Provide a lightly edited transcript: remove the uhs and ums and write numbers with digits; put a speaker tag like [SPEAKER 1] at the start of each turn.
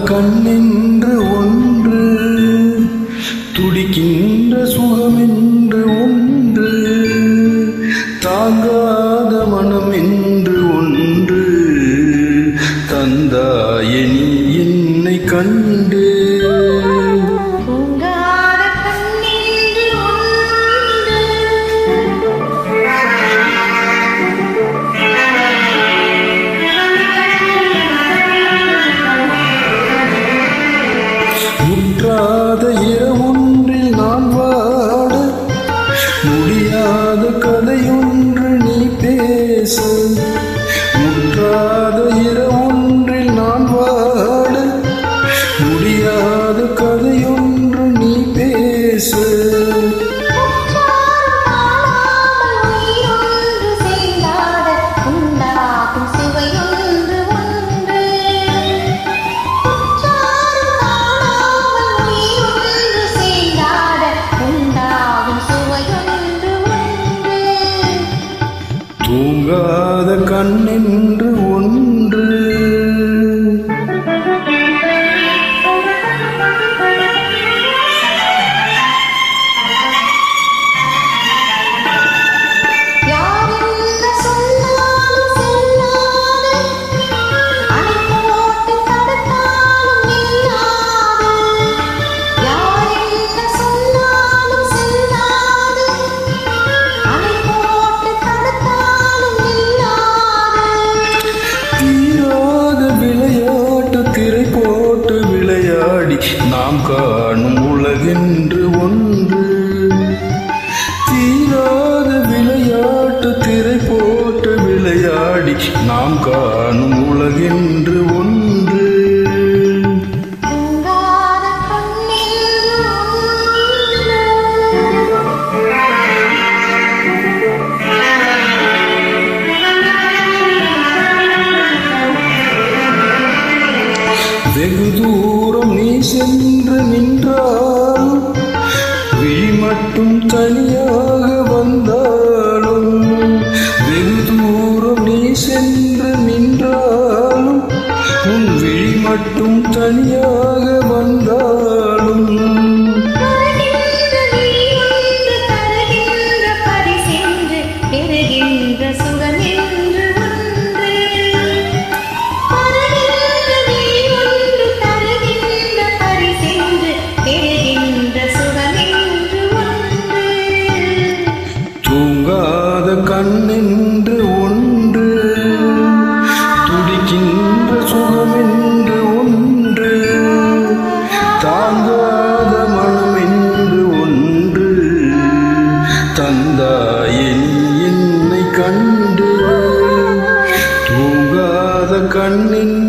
[SPEAKER 1] கண்ணென்று ஒன்று, துடிக்கின்ற சுகமென்று ஒன்று, தாங்காத மனம் என்று ஒன்று, தந்தாயே நீ என்னை கண்டு. முற்றாத இரவொன்றில் நான் வாட, முடியாத கதையொன்று நீ பேச. முற்றாத இரவொன்றில் நான் வாட, முடியாத கதையொன்று நீ பேச. தூங்காத கண்ணென்று ஒன்று, நாம் காணும் உலகென்று ஒன்று, தீராத விளையாட்டு திரை போட்டு விளையாடி நாம் காணும் உலகென்று ஒன்று. வெகு தூரம் நீ சென்று நின்றாலும், விழி மட்டும் தனியாக வந்தாலும். வெகு தூரம் நீ சென்று நின்றாலும், உன் விழி மட்டும் தனியாக வந்தாலும். தூங்காத கண்ணென்று ஒன்று, துடிக்கின்ற சுகமென்று ஒன்று, தாங்காத மனமென்று ஒன்று, தந்தாயே நீ என்னை கண்டு. தூங்காத கண்ணென்று